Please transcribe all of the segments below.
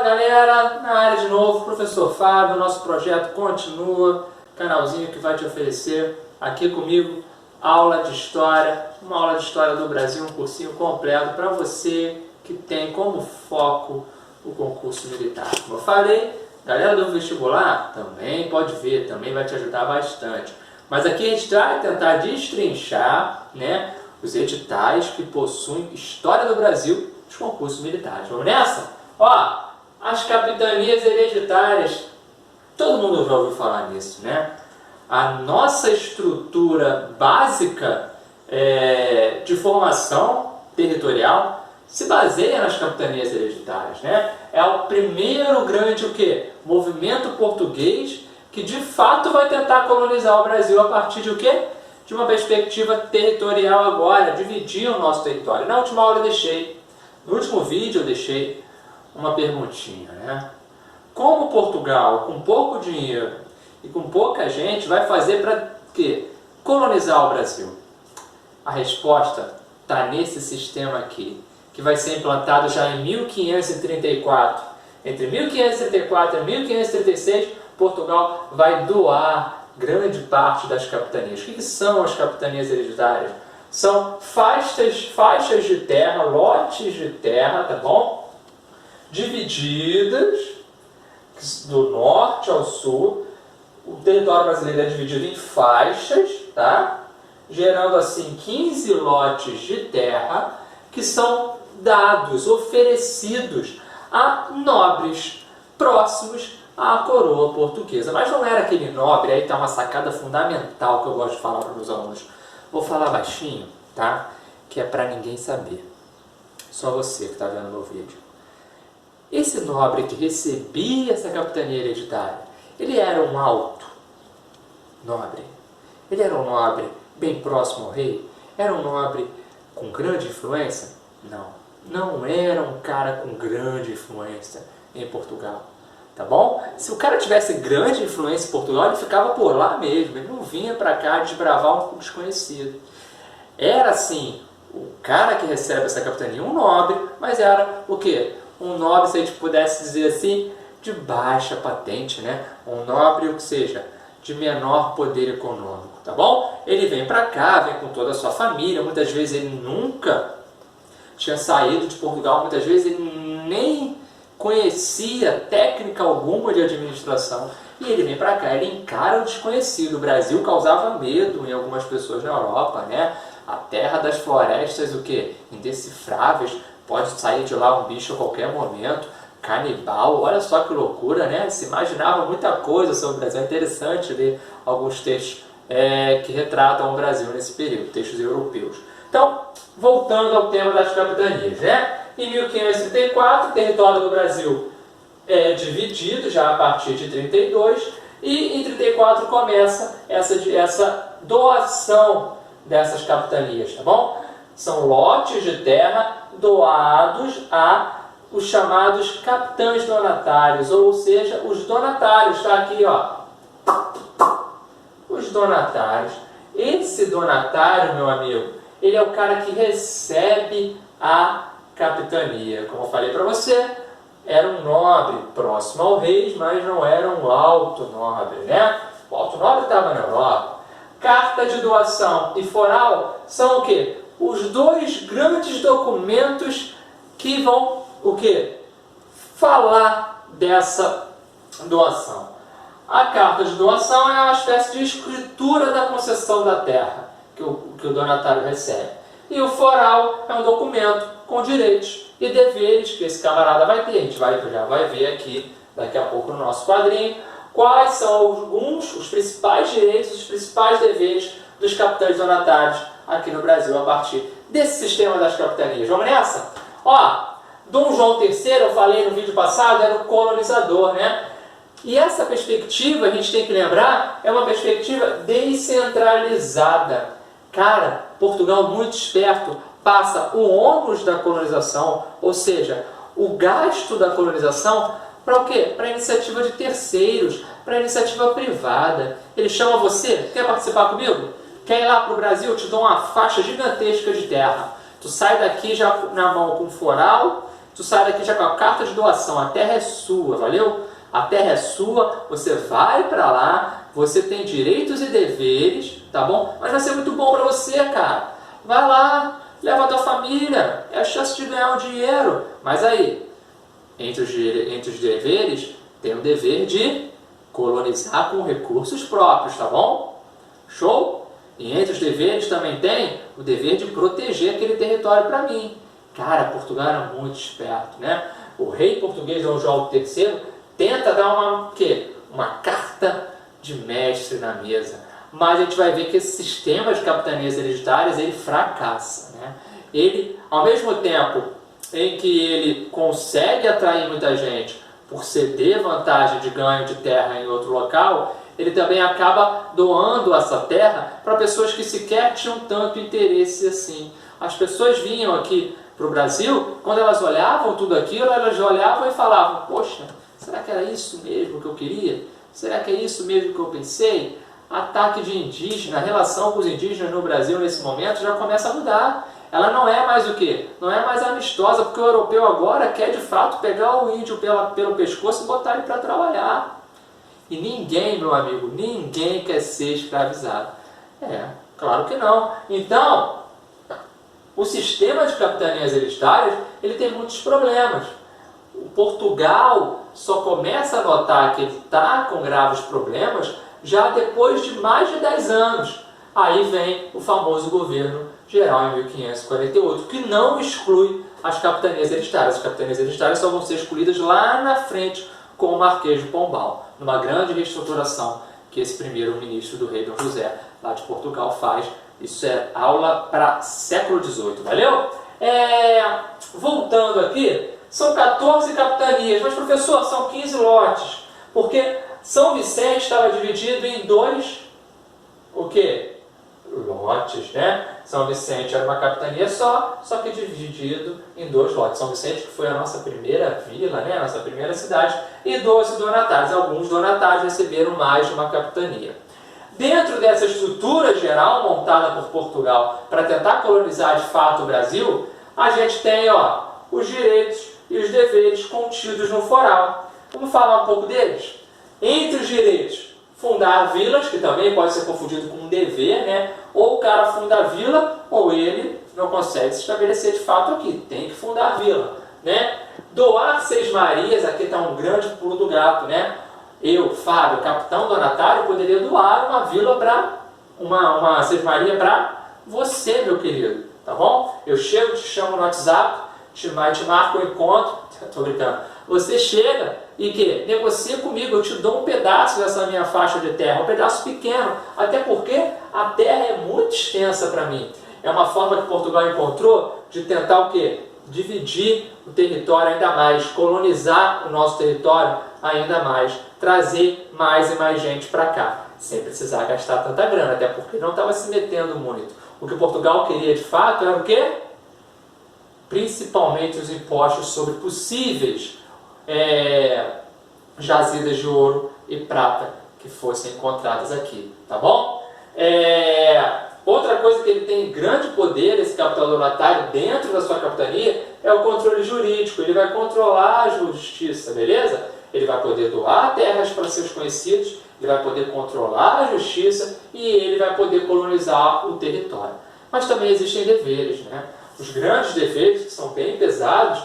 galera, na área de novo, professor Fábio, nosso projeto continua, canalzinho que vai te oferecer aqui comigo aula de história, uma aula de história do Brasil, um cursinho completo para você que tem como foco o concurso militar. Como eu falei, galera do vestibular também pode ver, também vai te ajudar bastante. Mas aqui a gente vai tentar destrinchar, né, os editais que possuem história do Brasil dos concursos militares. Vamos nessa? Ó, as capitanias hereditárias, todo mundo já ouviu falar nisso, né? A nossa estrutura básica de formação territorial se baseia nas capitanias hereditárias, né? É o primeiro grande movimento português que de fato vai tentar colonizar o Brasil a partir de de uma perspectiva territorial agora, dividir o nosso território. Na última aula no último vídeo eu deixei uma perguntinha, né? Como Portugal, com pouco dinheiro e com pouca gente, vai fazer para colonizar o Brasil? A resposta está nesse sistema aqui, que vai ser implantado já em 1534. Entre 1534 e 1536, Portugal vai doar grande parte das capitanias. O que são as capitanias hereditárias? São faixas de terra, lotes de terra, tá bom? Divididas do norte ao sul. O território brasileiro é dividido em faixas, tá? Gerando assim 15 lotes de terra que são dados, oferecidos a nobres próximos à coroa portuguesa. Mas não era aquele nobre, aí está uma sacada fundamental que eu gosto de falar para os meus alunos. Vou falar baixinho, tá? Que é para ninguém saber. Só você que está vendo meu vídeo. Esse nobre que recebia essa capitania hereditária, ele era um alto nobre? Ele era um nobre bem próximo ao rei? Era um nobre com grande influência? Não. Não era um cara com grande influência em Portugal. Tá bom? Se o cara tivesse grande influência em Portugal, ele ficava por lá mesmo. Ele não vinha para cá desbravar um desconhecido. Era assim, o cara que recebe essa capitania, um nobre, mas era o quê? Um nobre, se a gente pudesse dizer assim, de baixa patente, né? Um nobre, ou seja, de menor poder econômico, tá bom? Ele vem para cá, vem com toda a sua família, muitas vezes ele nunca tinha saído de Portugal, muitas vezes ele nem conhecia técnica alguma de administração, e ele vem para cá, ele encara o desconhecido. O Brasil causava medo em algumas pessoas na Europa, né? A terra das florestas, indecifráveis, pode sair de lá um bicho a qualquer momento, canibal, olha só que loucura, né? Se imaginava muita coisa sobre o Brasil. É interessante ler alguns textos que retratam o Brasil nesse período, textos europeus. Então, voltando ao tema das capitanias, né? Em 1534, o território do Brasil é dividido já a partir de 32, e em 34 começa essa doação dessas capitanias, tá bom? São lotes de terra doados a os chamados capitães donatários, ou seja, os donatários, está aqui, ó. Os donatários. Esse donatário, meu amigo, ele é o cara que recebe a capitania. Como eu falei para você, era um nobre próximo ao rei, mas não era um alto nobre, né? O alto nobre estava na Europa. Carta de doação e foral são os dois grandes documentos que vão falar dessa doação. A carta de doação é uma espécie de escritura da concessão da terra que o donatário recebe. E o foral é um documento com direitos e deveres que esse camarada vai ter. A gente já vai ver aqui, daqui a pouco, no nosso quadrinho, quais são os principais direitos, os principais deveres dos capitães donatários aqui no Brasil, a partir desse sistema das capitanias. Vamos nessa? Ó, Dom João III, eu falei no vídeo passado, era o colonizador, né? E essa perspectiva, a gente tem que lembrar, é uma perspectiva descentralizada. Cara, Portugal, muito esperto, passa o ônus da colonização, ou seja, o gasto da colonização, para o quê? Para a iniciativa de terceiros, para a iniciativa privada. Ele chama você, quer participar comigo? Quer ir lá para o Brasil? Eu te dou uma faixa gigantesca de terra. Tu sai daqui já na mão com foral, Tu sai daqui já com a carta de doação, a terra é sua, valeu? A terra é sua, você vai para lá, você tem direitos e deveres, tá bom? Mas vai ser muito bom para você, cara. Vai lá, leva a tua família, é a chance de ganhar um dinheiro. Mas aí, entre os deveres, tem o dever de colonizar com recursos próprios, tá bom? Show? E entre os deveres também tem o dever de proteger aquele território para mim. Cara, Portugal era muito esperto, né? O rei português, Dom João III, tenta dar uma carta de mestre na mesa. Mas a gente vai ver que esse sistema de capitanias hereditárias, ele fracassa, né? Ele, ao mesmo tempo em que ele consegue atrair muita gente por ceder vantagem de ganho de terra em outro local, ele também acaba doando essa terra para pessoas que sequer tinham tanto interesse assim. As pessoas vinham aqui para o Brasil, quando elas olhavam tudo aquilo, elas olhavam e falavam: poxa, será que era isso mesmo que eu queria? Será que é isso mesmo que eu pensei? Ataque de indígena, a relação com os indígenas no Brasil nesse momento já começa a mudar. Ela não é mais o quê? Não é mais amistosa, porque o europeu agora quer de fato pegar o índio pelo pescoço e botar ele para trabalhar. E ninguém, meu amigo, ninguém quer ser escravizado. Claro que não. Então, o sistema de capitanias hereditárias, ele tem muitos problemas. O Portugal só começa a notar que ele está com graves problemas já depois de mais de 10 anos. Aí vem o famoso governo geral em 1548, que não exclui as capitanias hereditárias. As capitanias hereditárias só vão ser excluídas lá na frente com o Marquês de Pombal, numa grande reestruturação que esse primeiro-ministro do rei Dom José, lá de Portugal, faz. Isso é aula para século XVIII, valeu? Voltando aqui, são 14 capitanias, mas professor, são 15 lotes, porque São Vicente estava dividido em dois, lotes, né? São Vicente era uma capitania só que dividido em 2 lotes. São Vicente, que foi a nossa primeira vila, né? A nossa primeira cidade, e 12 donatários. Alguns donatários receberam mais de uma capitania. Dentro dessa estrutura geral montada por Portugal para tentar colonizar de fato o Brasil, a gente tem os direitos e os deveres contidos no foral. Vamos falar um pouco deles? Entre os direitos, fundar vilas, que também pode ser confundido com um dever, né? Ou o cara funda a vila, ou ele não consegue se estabelecer de fato aqui, tem que fundar a vila, né? Doar Sesmarias, aqui está um grande pulo do gato, né? Eu, Fábio, capitão donatário, poderia doar uma vila uma Sesmaria para você, meu querido, tá bom? Eu chego, te chamo no WhatsApp, te marco o encontro, tô brincando. Você chega e negocia comigo, eu te dou um pedaço dessa minha faixa de terra, um pedaço pequeno, até porque a terra é muito extensa para mim. É uma forma que Portugal encontrou de tentar dividir o território ainda mais, colonizar o nosso território ainda mais, trazer mais e mais gente para cá, sem precisar gastar tanta grana, até porque não estava se metendo muito. O que Portugal queria de fato era o quê? Principalmente os impostos sobre possíveis jazidas de ouro e prata que fossem encontradas aqui, tá bom? Outra coisa que ele tem grande poder, esse capital donatário, dentro da sua capitania, é o controle jurídico. Ele vai controlar a justiça, beleza? Ele vai poder doar terras para seus conhecidos, ele vai poder controlar a justiça e ele vai poder colonizar o território. Mas também existem deveres, né? Os grandes deveres, que são bem pesados,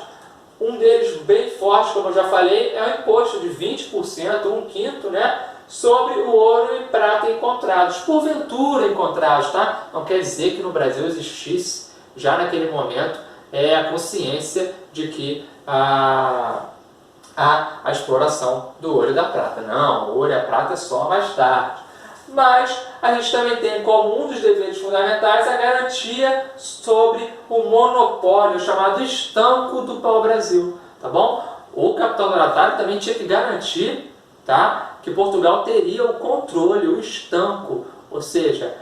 um deles bem forte, como eu já falei, é o imposto de 20%, 1/5, né? Sobre o ouro e prata encontrados, porventura encontrados, tá? Não quer dizer que no Brasil existisse, já naquele momento, a consciência de que há a exploração do ouro e da prata. Não, o ouro e a prata é só mais tarde. Mas a gente também tem como um dos deveres fundamentais a garantia sobre o monopólio, chamado estanco do pau-brasil, tá bom? O capital donatário também tinha que garantir, tá, que Portugal teria o controle, o estanco, ou seja,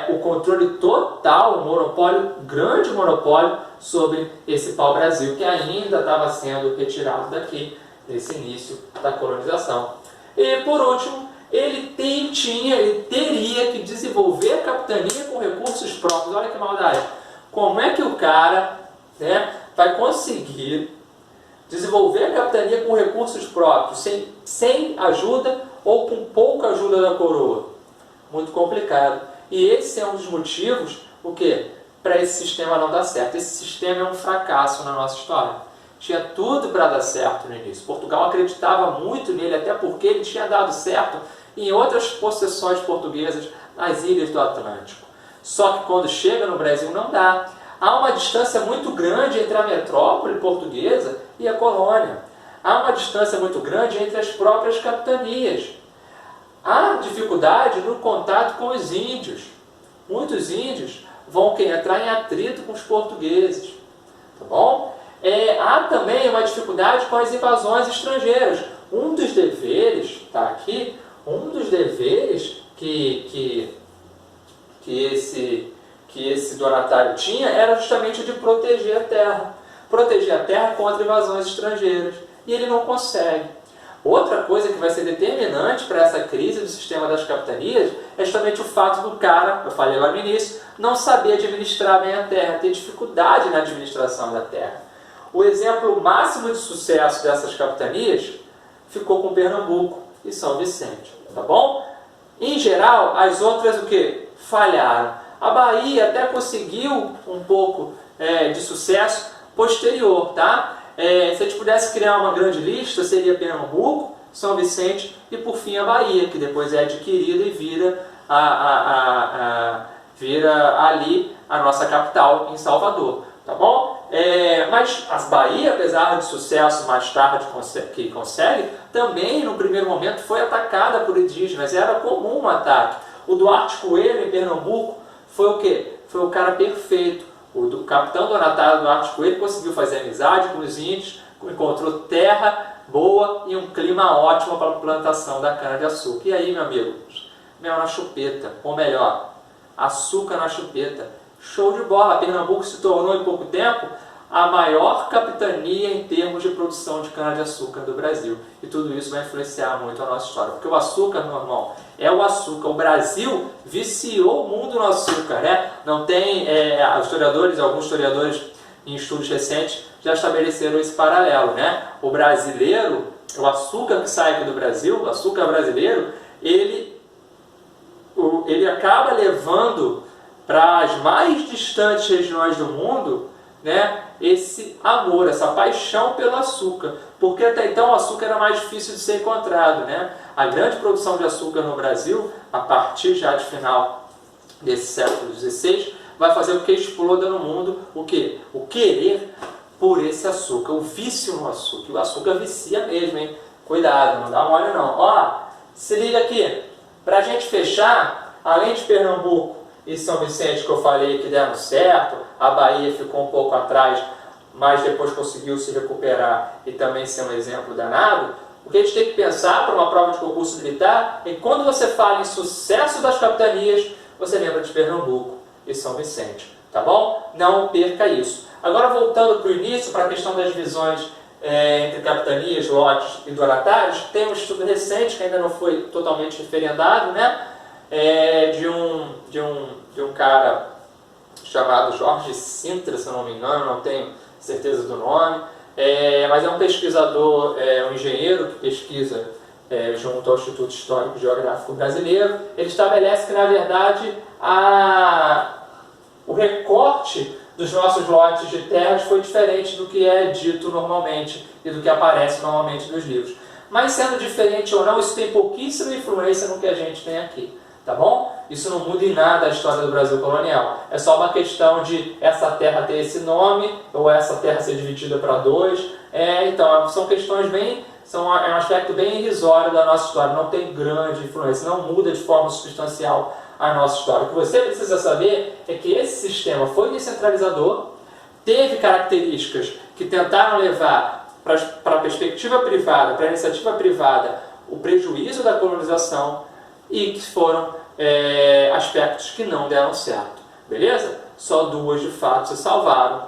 o controle total, o monopólio, grande monopólio sobre esse pau-brasil que ainda estava sendo retirado daqui, nesse início da colonização. E por último, ele teria que desenvolver a capitania com recursos próprios. Olha que maldade! Como é que o cara, né, vai conseguir desenvolver a capitania com recursos próprios, sem ajuda ou com pouca ajuda da coroa? Muito complicado. E esse é um dos motivos, o quê? Para esse sistema não dar certo. Esse sistema é um fracasso na nossa história. Tinha tudo para dar certo no início. Portugal acreditava muito nele, até porque ele tinha dado certo em outras possessões portuguesas nas ilhas do Atlântico. Só que quando chega no Brasil não dá. Há uma distância muito grande entre a metrópole portuguesa e a colônia. Há uma distância muito grande entre as próprias capitanias. Há dificuldade no contato com os índios. Muitos índios vão entrar em atrito com os portugueses. Tá bom? Há também uma dificuldade com as invasões estrangeiras. Um dos deveres, está aqui, um dos deveres que esse donatário tinha era justamente o de proteger a terra. Proteger a terra contra invasões estrangeiras. E ele não consegue. Outra coisa que vai ser determinante para essa crise do sistema das capitanias é justamente o fato do cara, eu falei lá no início, não saber administrar bem a terra, ter dificuldade na administração da terra. O exemplo máximo de sucesso dessas capitanias ficou com Pernambuco e São Vicente, tá bom? Em geral, as outras o quê? Falharam. A Bahia até conseguiu um pouco de sucesso posterior, tá? Se a gente pudesse criar uma grande lista, seria Pernambuco, São Vicente e, por fim, a Bahia, que depois é adquirida e vira ali a nossa capital, em Salvador, tá bom? Mas a Bahia, apesar do sucesso mais tarde que consegue, também, no primeiro momento, foi atacada por indígenas, era comum um ataque. O Duarte Coelho, em Pernambuco, foi o quê? Foi o cara perfeito. O capitão donatário Duarte Coelho conseguiu fazer amizade com os índios, encontrou terra boa e um clima ótimo para a plantação da cana-de-açúcar. E aí, meu amigo, mel na chupeta, ou melhor, açúcar na chupeta. Show de bola! Pernambuco se tornou em pouco tempo a maior capitania em termos de produção de cana-de-açúcar do Brasil. E tudo isso vai influenciar muito a nossa história. Porque o açúcar, meu irmão, é o açúcar. O Brasil viciou o mundo no açúcar, né? Não tem... alguns historiadores em estudos recentes já estabeleceram esse paralelo, né? O brasileiro, o açúcar que sai aqui do Brasil, o açúcar brasileiro, ele acaba levando para as mais distantes regiões do mundo, né, esse amor, essa paixão pelo açúcar, porque até então o açúcar era mais difícil de ser encontrado, né? A grande produção de açúcar no Brasil, a partir já de final desse século XVI, vai fazer com que exploda no mundo o quê? O querer por esse açúcar, o vício no açúcar. E o açúcar vicia mesmo, hein? Cuidado, não dá mole não. Ó, se liga aqui, para a gente fechar, além de Pernambuco e São Vicente, que eu falei que deram certo, a Bahia ficou um pouco atrás, mas depois conseguiu se recuperar e também ser um exemplo danado. O que a gente tem que pensar para uma prova de concurso militar é que quando você fala em sucesso das capitanias, você lembra de Pernambuco e São Vicente, tá bom? Não perca isso. Agora voltando para o início, para a questão das divisões entre capitanias, lotes e donatários, tem um estudo recente que ainda não foi totalmente referendado, né? De um cara chamado Jorge Sintra, se eu não me engano, não tenho certeza do nome, mas é um pesquisador, um engenheiro que pesquisa junto ao Instituto Histórico e Geográfico Brasileiro. Ele estabelece que, na verdade, o recorte dos nossos lotes de terras foi diferente do que é dito normalmente e do que aparece normalmente nos livros. Mas, sendo diferente ou não, isso tem pouquíssima influência no que a gente tem aqui. Tá bom? Isso não muda em nada a história do Brasil colonial. É só uma questão de essa terra ter esse nome, ou essa terra ser dividida para dois. Então, são questões bem... é um aspecto bem irrisório da nossa história. Não tem grande influência, não muda de forma substancial a nossa história. O que você precisa saber é que esse sistema foi descentralizador, teve características que tentaram levar para a perspectiva privada, para a iniciativa privada, o prejuízo da colonização, e que foram aspectos que não deram certo, beleza? Só duas de fato se salvaram,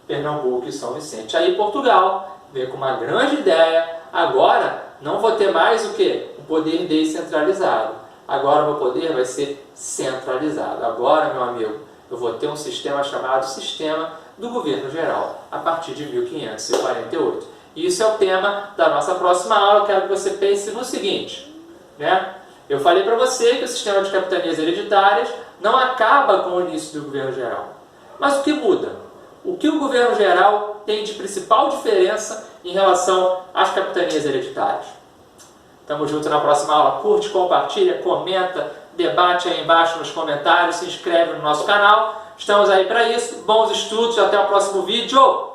Pernambuco e São Vicente. Aí Portugal veio com uma grande ideia, agora não vou ter mais o quê? O poder descentralizado, agora o meu poder vai ser centralizado. Agora, meu amigo, Eu vou ter um sistema chamado Sistema do Governo Geral, a partir de 1548. E isso é o tema da nossa próxima aula. Eu quero que você pense no seguinte, né? Eu falei para você que o sistema de capitanias hereditárias não acaba com o início do governo geral. Mas o que muda? O que o governo geral tem de principal diferença em relação às capitanias hereditárias? Tamo junto na próxima aula. Curte, compartilha, comenta, debate aí embaixo nos comentários, se inscreve no nosso canal. Estamos aí para isso. Bons estudos, até o próximo vídeo.